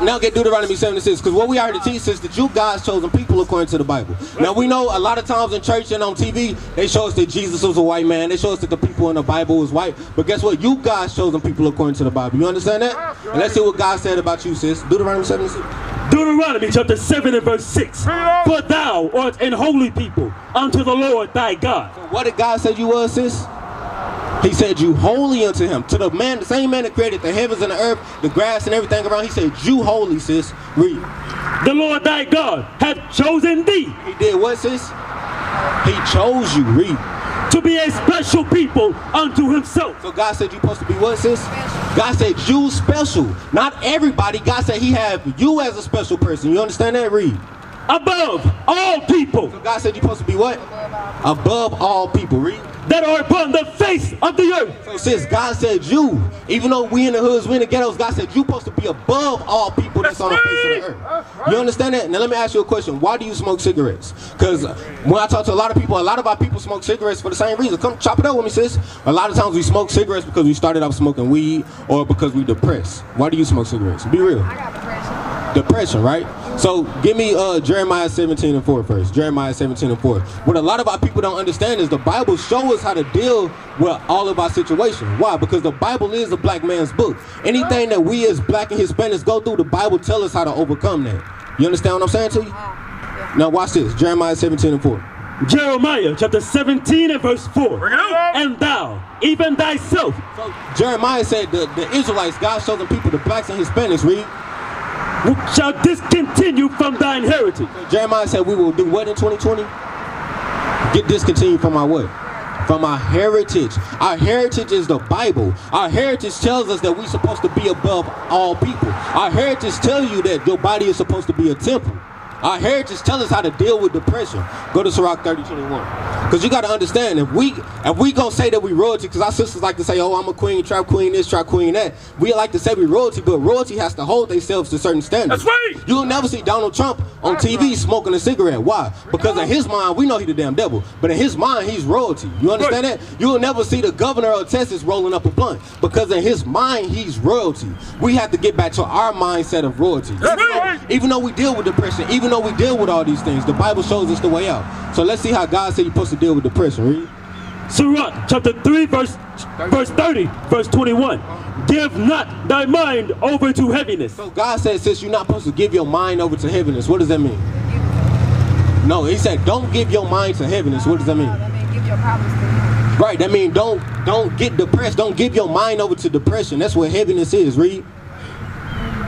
Now get Deuteronomy 7:6, because what we already teach is that you God's chosen people according to the Bible. Now we know a lot of times in church and on TV, they show us that Jesus was a white man. They show us that the people in the Bible was white. But guess what? You God's chosen people according to the Bible. You understand that? And let's see what God said about you, sis. Deuteronomy 7:6. Deuteronomy chapter 7 and verse 6. For thou art an holy people unto the Lord thy God. So what did God say you was, sis? He said you holy unto him. To the man, the same man that created the heavens and the earth, the grass and everything around, he said you holy, sis. Read. The Lord thy God hath chosen thee. He did what, sis? He chose you. Read. To be a special people unto himself. So God said you're supposed to be what, sis? God said you special. Not everybody. God said he have you as a special person. You understand that? Read. Above all people. So God said you're supposed to be what? Above all people. Read. That are upon the face of the earth. So sis, God said you, even though we in the hoods, we in the ghettos, God said you supposed to be above all people that's on the face of the earth. You understand that? Now let me ask you a question. Why do you smoke cigarettes? Because when I talk to a lot of our people smoke cigarettes for the same reason. Come chop it up with me, sis. A lot of times we smoke cigarettes because we started off smoking weed or because we depressed. Why do you smoke cigarettes? Be real. I got depression. Depression, right? So give me Jeremiah 17 and 4 first. Jeremiah 17 and 4. What a lot of our people don't understand is the Bible shows us how to deal with all of our situations. Why? Because the Bible is a black man's book. Anything that we as black and Hispanics go through, the Bible tells us how to overcome that. You understand what I'm saying to you? Yeah. Now watch this. Jeremiah 17 and 4. Jeremiah chapter 17 and verse 4. And thou, even thyself. So Jeremiah said the Israelites, God's chosen people, the blacks and Hispanics, read. Shall discontinue from thine heritage. So Jeremiah said we will do what in 2020? Get discontinued from our what? From our heritage. Our heritage is the Bible. Our heritage tells us that we're supposed to be above all people. Our heritage tells you that your body is supposed to be a temple. Our heritage tells us how to deal with depression. Go to Sirach 30:21. Because you got to understand, if we gonna say that we royalty, because our sisters like to say, oh, I'm a queen, trap queen this, trap queen that. We like to say we royalty, but royalty has to hold themselves to certain standards. That's right. You'll never see Donald Trump on TV smoking a cigarette. Why? Because in his mind, we know he's the damn devil, but in his mind, he's royalty. You understand that? You'll never see the governor of Texas rolling up a blunt, because in his mind, he's royalty. We have to get back to our mindset of royalty. Even though we deal with depression, even though we deal with all these things, the Bible shows us the way out. So let's see how God said you're supposed to deal with depression. Read. Sirach chapter 3 verse 30, verse 21. Give not thy mind over to heaviness. So God said, since you're not supposed to give your mind over to heaviness, what does that mean? No, he said don't give your mind to heaviness. What does that mean? That means give your problems to him. Right, that means don't get depressed. Don't give your mind over to depression. That's what heaviness is. Read.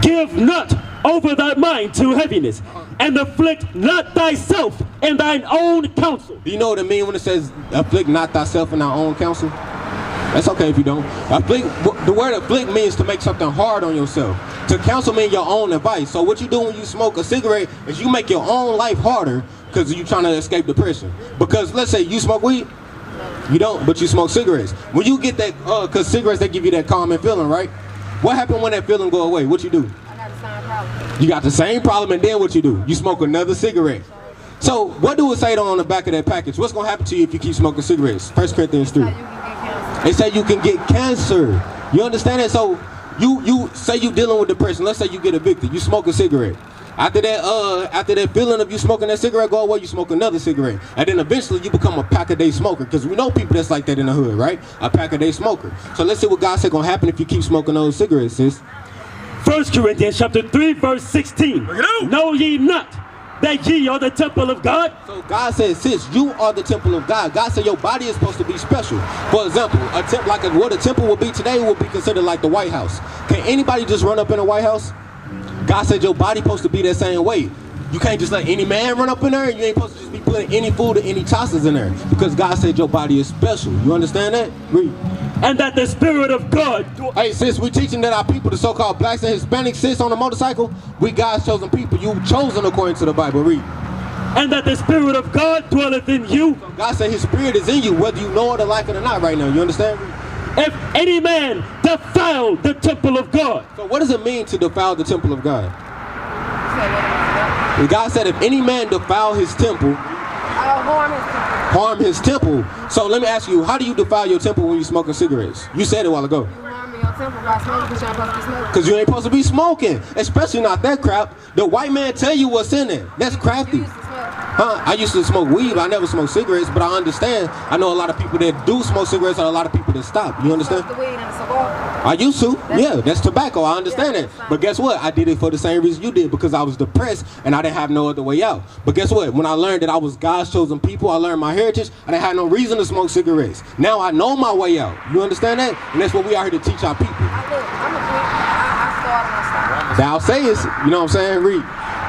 Give not over thy mind to heaviness, and afflict not thyself in thine own counsel. Do you know what it means when it says afflict not thyself in our own counsel? That's okay if you don't. Afflict, the word afflict means to make something hard on yourself. To counsel means your own advice. So what you do when you smoke a cigarette is you make your own life harder because you're trying to escape depression. Because let's say you smoke weed, you don't, but you smoke cigarettes. When you get that, because cigarettes, they give you that calming feeling, right? What happened when that feeling go away? What you do? You got the same problem, and then what you do? You smoke another cigarette. So what do it say on the back of that package? What's going to happen to you if you keep smoking cigarettes? 1 Corinthians 3. It said you can get cancer. You understand that? So you say you dealing with depression. Let's say you get evicted. You smoke a cigarette. After that feeling of you smoking that cigarette go away, you smoke another cigarette. And then eventually you become a pack-a-day smoker. Because we know people that's like that in the hood, right? A pack-a-day smoker. So let's see what God said going to happen if you keep smoking those cigarettes, sis. 1 Corinthians chapter 3 verse 16. Know ye not that ye are the temple of God? So God says, sis, you are the temple of God. God said your body is supposed to be special. For example, what a temple will be today will be considered like the White House. Can anybody just run up in the White House? God said your body supposed to be that same way. You can't just let any man run up in there, and you ain't supposed to just be putting any food or any tosses in there. Because God said your body is special. You understand that? Read. And that the Spirit of God. Hey, sis, we teaching that our people, the so-called blacks and Hispanics, sis, on the motorcycle, we God's chosen people. You chosen according to the Bible. Read. And that the Spirit of God dwelleth in you. So God said his Spirit is in you, whether you know it or like it or not right now. You understand? If any man defile the temple of God. So what does it mean to defile the temple of God? God said if any man defile his temple, harm his temple. So let me ask you, how do you defile your temple when you smoking cigarettes? You said it a while ago. You harm your temple by smoking because you ain't supposed to be smoking. Because you ain't supposed to be smoking, especially not that crap. The white man tell you what's in it. That's crafty. You used to smoke. Huh? I used to smoke weed, but I never smoked cigarettes, but I understand. I know a lot of people that do smoke cigarettes and a lot of people that stop. You understand? The weed and the cigar. I used to. Yeah, that's tobacco. I understand that. But guess what? I did it for the same reason you did, because I was depressed and I didn't have no other way out. But guess what? When I learned that I was God's chosen people, I learned my heritage, I didn't have no reason to smoke cigarettes. Now I know my way out. You understand that? And that's what we are here to teach our people. I'm a freak. I started on Thou sayest, you know what I'm saying? Read.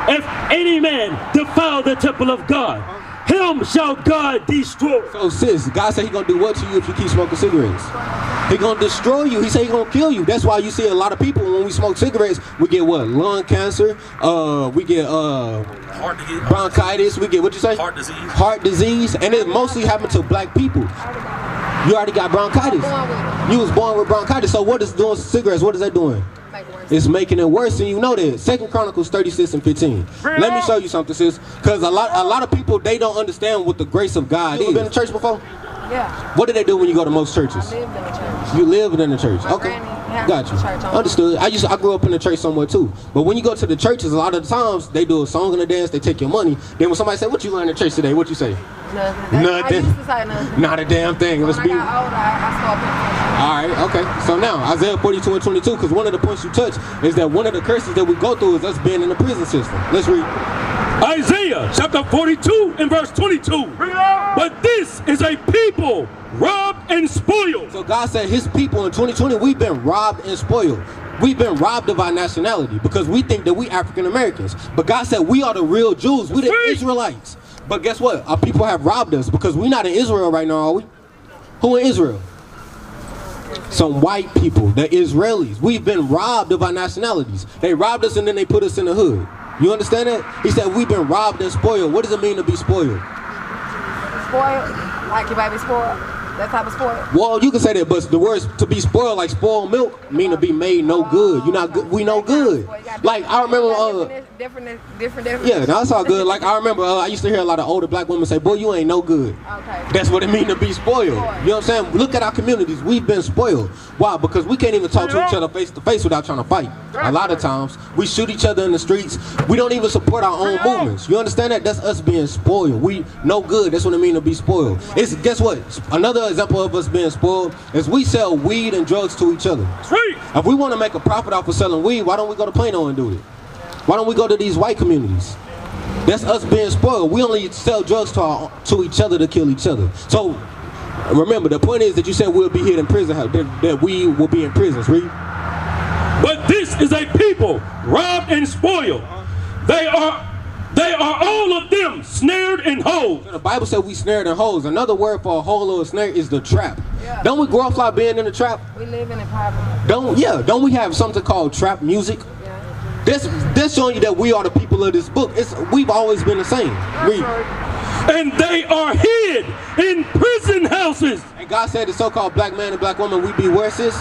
If any man defile the temple of God, him shall God destroy. So sis, God said he gonna do what to you if you keep smoking cigarettes? He gonna destroy you. He said he gonna kill you. That's why you see a lot of people when we smoke cigarettes, we get what? Lung cancer, we get Heart disease. bronchitis, we get, what you say? Heart disease. Heart disease, and it mostly happened to black people. You already got bronchitis. You was born with bronchitis. So what is doing cigarettes? What is that doing? It's making it worse, and you know that. 2 Chronicles 36:15. Let me show you something, sis. Because a lot of people, they don't understand what the grace of God is. You been to church before? Yeah. What do they do when you go to most churches? I lived in the church. You lived in the church. My Okay. granny had Got you. a church on Understood. I grew up in the church somewhere too. But when you go to the churches, a lot of the times they do a song and a dance, they take your money. Then when somebody say, "What you learn in church today?" What you say? Nothing. Nothing. I used to say nothing. Not a damn thing. When Let's I be. got older, I started paying attention. All right, okay. So now, Isaiah 42:22, because one of the points you touch is that one of the curses that we go through is us being in the prison system. Let's read. Isaiah chapter 42 and verse 22. But this is a people robbed and spoiled. So God said his people in 2020, we've been robbed and spoiled. We've been robbed of our nationality because we think that we African Americans. But God said we are the real Jews. We the Israelites. But guess what? Our people have robbed us because we're not in Israel right now, are we? Who in Israel? Some white people, the Israelis. We've been robbed of our nationalities. They robbed us and then they put us in the hood. You understand that? He said we've been robbed and spoiled. What does it mean to be spoiled? Spoiled? Like your baby spoiled? That type of spoiled? Well, you can say that, but the words to be spoiled, like spoiled milk, mean to be made no good. You're not good. We no good. Like I remember, different. yeah, that's all good. Like I remember, I used to hear a lot of older black women say, "Boy, you ain't no good." Okay. That's what it means to be spoiled. You know what I'm saying? Look at our communities. We've been spoiled. Why? Because we can't even talk to each other face to face without trying to fight. A lot of times, we shoot each other in the streets. We don't even support our own movements. You understand that? That's us being spoiled. We no good. That's what it means to be spoiled. It's, guess what? Another example of us being spoiled is we sell weed and drugs to each other. If we want to make a profit off of selling weed, why don't we go to Plano and do it? Why don't we go to these white communities? That's us being spoiled. We only sell drugs to each other to kill each other. So remember, the point is that you said we'll be here in prison, that we will be in prisons. Read. But this is a people robbed and spoiled. They are all of them snared in holes. The Bible said we snared in holes. Another word for a hole or a snare is the trap. Yeah. Don't we grow up like being in the trap? We live in a poverty. Don't we have something called trap music? Yeah. That's showing you that we are the people of this book. We've always been the same. Read. And they are hid in prison houses. And God said the so-called black man and black woman, we be where, sis?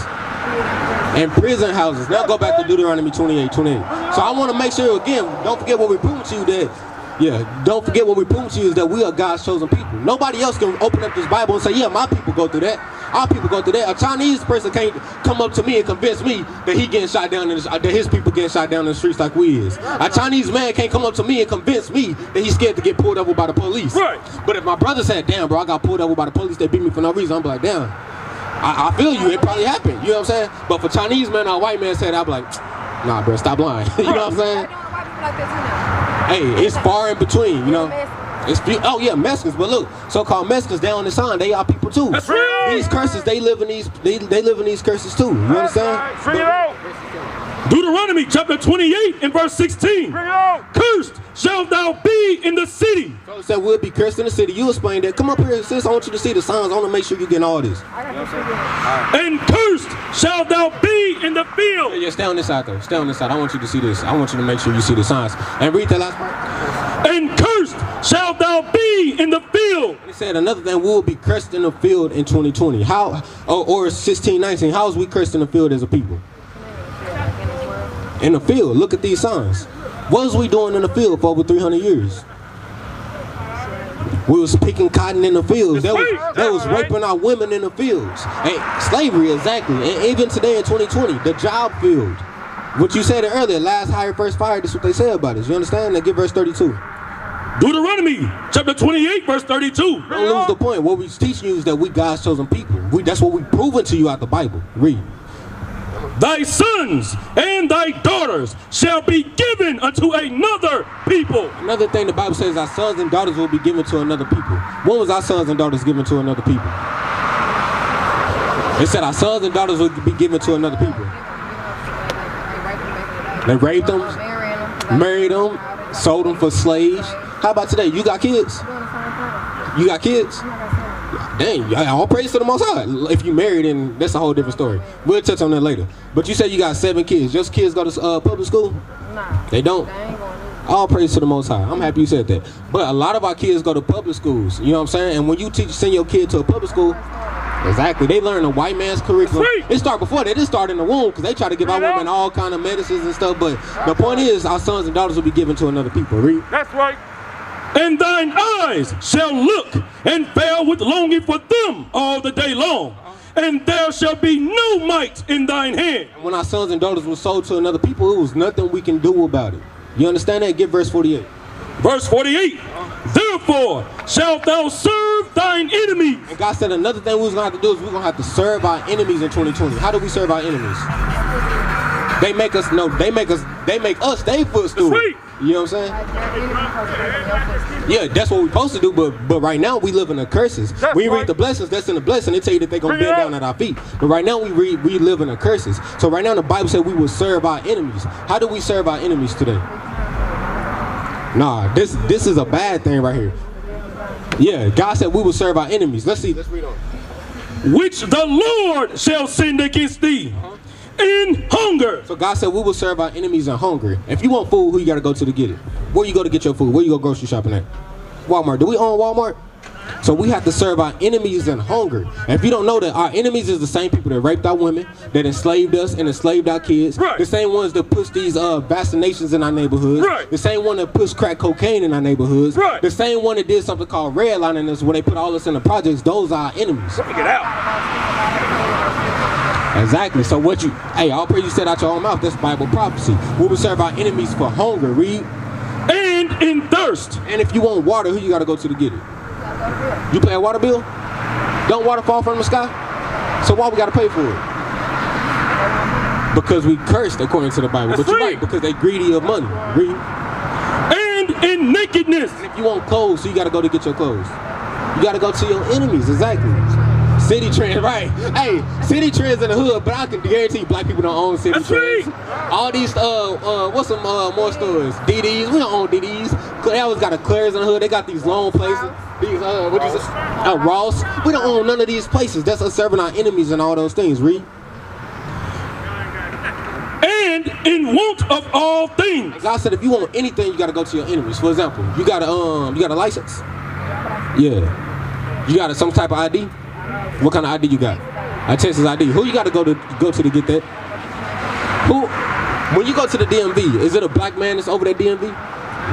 In prison houses. Now go back to Deuteronomy 28:28. So I want to make sure, again, don't forget what we proving to you that, don't forget what we proving to you is that we are God's chosen people. Nobody else can open up this Bible and say, yeah, my people go through that. Our people go through that. A Chinese person can't come up to me and convince me that he getting shot down, that his people getting shot down in the streets like we is. A Chinese man can't come up to me and convince me that he's scared to get pulled over by the police. Right. But if my brother said, damn, bro, I got pulled over by the police, they beat me for no reason, I'm like, damn. I feel you, it probably happened, you know what I'm saying? But for Chinese man or a white man said, I'd be like, nah, bro, stop lying. You know what I'm saying? Hey, it's far in between, you know? It's oh yeah, Mexicans, but look, so-called Mexicans down the sign, they are people too. That's right. These curses, they live in these curses too. You understand? Deuteronomy chapter 28 and verse 16. Cursed shalt thou be in the city. So it said we'll be cursed in the city. You explain that. Come up here, sis. I want you to see the signs. I want to make sure you're getting all this. And cursed shalt thou be in the field. Yeah, stay on this side though. Stay on this side. I want you to see this. I want you to make sure you see the signs. And read that last part. And cursed shalt thou be in the field. He said another thing, we'll be cursed in the field in 2020. How, or 1619, how is we cursed in the field as a people? In the field, look at these signs. What was we doing in the field for over 300 years? We was picking cotton in the fields. That That's was right. raping our women in the fields. And slavery, exactly. And even today in 2020, the job field. What you said earlier, last hired, first fired, that's what they say about us. You understand? Now get verse 32. Deuteronomy chapter 28, verse 32. Don't lose the point. What we teaching you is that we God's chosen people. That's what we proving to you out the Bible. Read. Thy sons and thy daughters shall be given unto another people. Another thing the Bible says, our sons and daughters will be given to another people. When was our sons and daughters given to another people? It said our sons and daughters will be given to another people. They raped them, married them, sold them for slaves. How about today? You got kids? You got kids? Dang, all praise to the Most High. If you married, then that's a whole different story. We'll touch on that later. But you said you got 7 kids. Your kids go to public school? Nah. They don't? They ain't going to. All praise to the Most High. I'm happy you said that. But a lot of our kids go to public schools. You know what I'm saying? And when you send your kid to a public school, exactly, they learn a white man's curriculum. It start before that. It start in the womb because they try to give our women all kind of medicines and stuff. But the point is, our sons and daughters will be given to another people. Read. That's right. And thine eyes shall look and fail with longing for them all the day long. And there shall be no might in thine hand. When our sons and daughters were sold to another people, it was nothing we can do about it. You understand that? Get verse 48. Verse 48. Therefore shalt thou serve thine enemies. And God said another thing we was going to have to do is we're going to have to serve our enemies in 2020. How do we serve our enemies? They make us their footstool. You know what I'm saying? Yeah, that's what we're supposed to do, but right now we live in the curses. When you read the blessings, that's in the blessing. They tell you that they're going to bend down at our feet. But right now we live in the curses. So right now the Bible said we will serve our enemies. How do we serve our enemies today? Nah, this is a bad thing right here. Yeah, God said we will serve our enemies. Let's read on. Which the Lord shall send against thee in hunger. So God said we will serve our enemies in hunger. If you want food, who you got to go to get it? Where you go to get your food? Where you go grocery shopping at? Walmart. Do we own Walmart? So we have to serve our enemies in hunger. And if you don't know that, our enemies is the same people that raped our women, that enslaved us and enslaved our kids. Right. The same ones that push these vaccinations in our neighborhoods. Right. The same one that pushed crack cocaine in our neighborhoods. Right. The same one that did something called redlining us, where they put all us in the projects. Those are our enemies. Let me get out. Exactly. So all praise you said out your own mouth, that's Bible prophecy. We will serve our enemies for hunger. Read. And in thirst. And if you want water, who you got to go to get it? You pay a water bill? Don't water fall from the sky? So why we got to pay for it? Because we cursed according to the Bible. That's but you're right. right, because they greedy of money. Read. And in nakedness. And if you want clothes, so you got to go to get your clothes. You got to go to your enemies. Exactly. City trends, right? Hey, city trends in the hood, but I can guarantee you black people don't own city That's trends. right. All these, what's some more stores? DDs, we don't own DDs. They always got a Claire's in the hood. They got these long places. These, what is this? Ross. We don't own none of these places. That's us serving our enemies and all those things. Read. And in want of all things. God said if you want anything, you got to go to your enemies. For example, you got a license? Yeah. You got some type of ID? What kind of ID you got? A Texas ID. Who you got to go to get that? Who? When you go to the DMV, is it a black man that's over that DMV?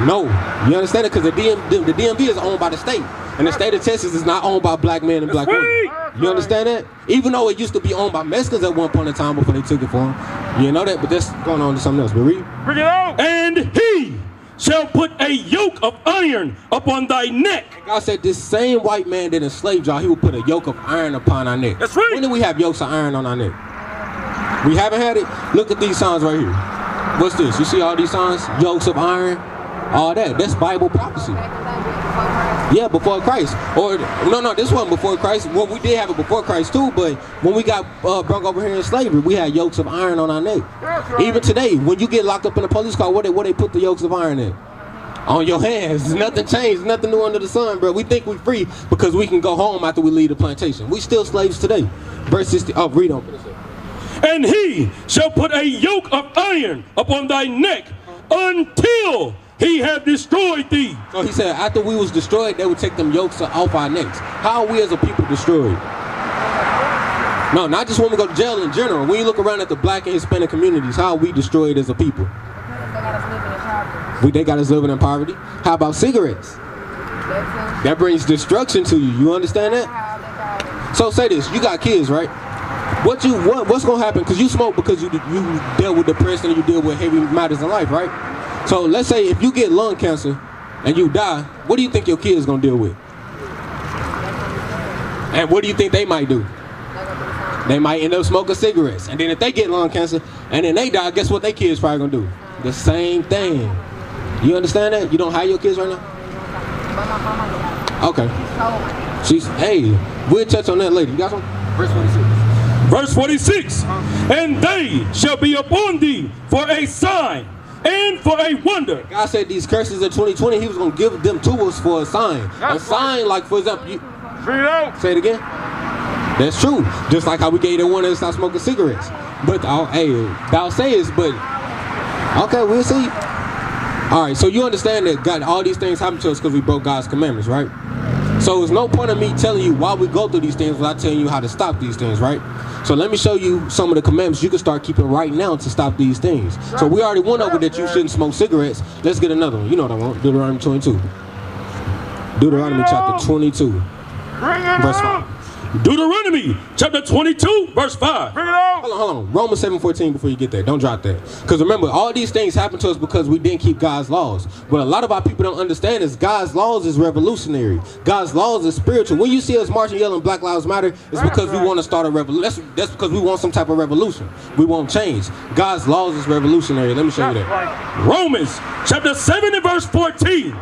No. You understand it? Because the DMV is owned by the state. And the state of Texas is not owned by black men and black women. You understand that? Even though it used to be owned by Mexicans at one point in time before they took it for them. You know that? But that's going on to something else. But read. Bring it out. And he shall put a yoke of iron upon thy neck. God said this same white man that enslaved y'all, he will put a yoke of iron upon our neck. That's right. When did we have yokes of iron on our neck? We haven't had it? Look at these signs right here. What's this? You see all these signs? Yokes of iron? All that. That's Bible prophecy. Yeah, before Christ. Or, no, this wasn't before Christ. Well, we did have it before Christ too, but when we got brought over here in slavery, we had yokes of iron on our neck. Even today, when you get locked up in a police car, where they put the yokes of iron in? On your hands. Nothing changed. Nothing new under the sun, bro. We think we're free because we can go home after we leave the plantation. We still slaves today. Verse 60. Oh, read on. And he shall put a yoke of iron upon thy neck until he have destroyed thee. So he said after we was destroyed, they would take them yokes off our necks. How are we as a people destroyed? No, not just when we go to jail in general. When you look around at the black and Hispanic communities, how are we destroyed as a people? They got us living in poverty. How about cigarettes? That brings destruction to you. You understand that? So say this, you got kids, right? What's gonna happen? Because you smoke because you deal with depression and you deal with heavy matters in life, right? So let's say if you get lung cancer and you die, what do you think your kids gonna deal with? And what do you think they might do? They might end up smoking cigarettes. And then if they get lung cancer and then they die, guess what their kids probably gonna do? The same thing. You understand that? You don't have your kids right now? Okay. Hey, we'll touch on that later. You got some? Verse 46. Verse 46. And they shall be upon thee for a sign and for a wonder. God said these curses in 2020, he was going to give them to us for a sign. A sign like, for example, say it again. That's true. Just like how we gave the one to stop smoking cigarettes. But, hey, thou sayest, but, okay, we'll see. All right, so you understand that God, all these things happen to us because we broke God's commandments, right? So there's no point of me telling you why we go through these things without telling you how to stop these things, right? So let me show you some of the commandments you can start keeping right now to stop these things. So we already went over that you shouldn't smoke cigarettes. Let's get another one. You know what I want. Deuteronomy 22. Deuteronomy chapter 22. Verse 5. Deuteronomy chapter 22, verse 5. Hold on. Romans 7:14 before you get there. Don't drop that. Because remember, all these things happen to us because we didn't keep God's laws. What a lot of our people don't understand is God's laws is revolutionary. God's laws is spiritual. When you see us marching, yelling Black Lives Matter, it's because we want to start a revolution. That's because we want some type of revolution. We want change. God's laws is revolutionary. Let me show you that. Romans chapter 7 and verse 14.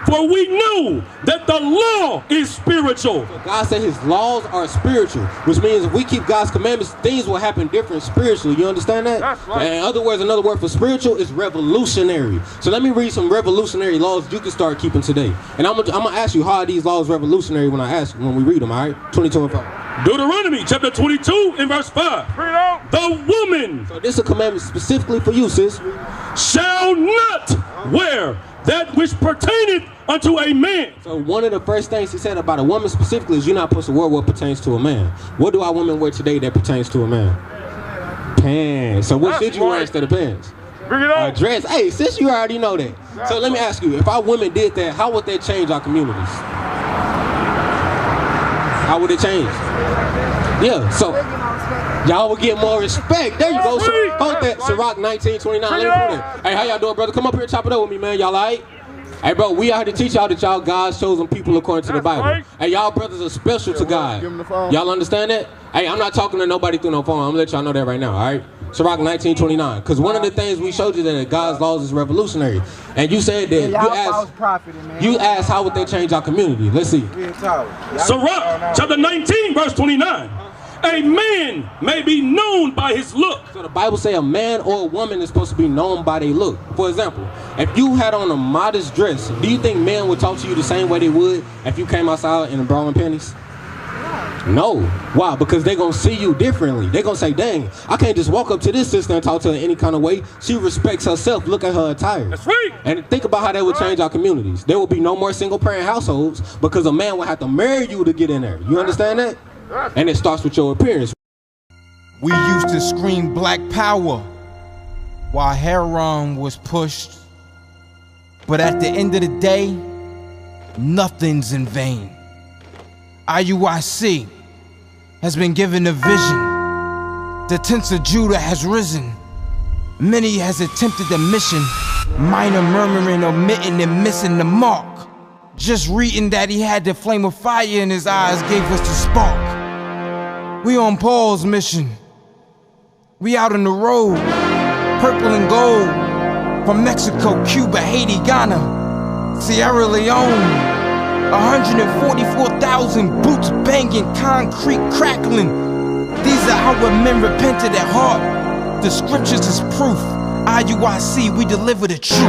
For we know that the law is spiritual. So God said his laws are spiritual, which means if we keep God's commandments, things will happen different spiritually. You understand that? That's right. In other words, another word for spiritual is revolutionary. So let me read some revolutionary laws you can start keeping today. And I'm gonna ask you, how are these laws revolutionary when we read them, all right? 22 and 5. Deuteronomy chapter 22 and verse 5. The woman. So this is a commandment specifically for you, sis. Shall not wear that which pertaineth unto a man. So one of the first things he said about a woman specifically is you're not supposed to wear what pertains to a man. What do our women wear today that pertains to a man? Pants. So what should you wear instead of pants? A dress. Hey, sis, you already know that. So let me ask you, if our women did that, how would that change our communities? How would it change? Yeah, so y'all will get more respect. There you go. Hold that. Sirach 19:29. Let me put it. Hey, how y'all doing, brother? Come up here and chop it up with me, man. Y'all all right? Hey, bro, we out here to teach y'all that y'all God's chosen people according to the Bible. Hey, y'all brothers are special to God. Y'all understand that? Hey, I'm not talking to nobody through no phone. I'm going to let y'all know that right now, all right? Sirach 19:29. Because one of the things we showed you that God's laws is revolutionary. And you said that you asked how would they change our community. Let's see. Sirach chapter 19, verse 29. A man may be known by his look. So the Bible say a man or a woman is supposed to be known by their look. For example, if you had on a modest dress, do you think men would talk to you the same way they would if you came outside in a bra and panties? No. Why? Because they're going to see you differently. They're going to say, dang, I can't just walk up to this sister and talk to her any kind of way. She respects herself. Look at her attire. That's right. And think about how that would change our communities. There will be no more single parent households because a man would have to marry you to get in there. You understand that? And it starts with your appearance. We used to scream Black Power while heroin was pushed. But at the end of the day, nothing's in vain. IUIC has been given a vision. The tents of Judah has risen. Many has attempted the mission. Minor murmuring, omitting, and missing the mark. Just reading that he had the flame of fire in his eyes gave us the spark. We on Paul's mission. We out on the road, purple and gold. From Mexico, Cuba, Haiti, Ghana, Sierra Leone. 144,000 boots banging, concrete crackling. These are how men repented at heart. The scriptures is proof. IUIC, we deliver the truth.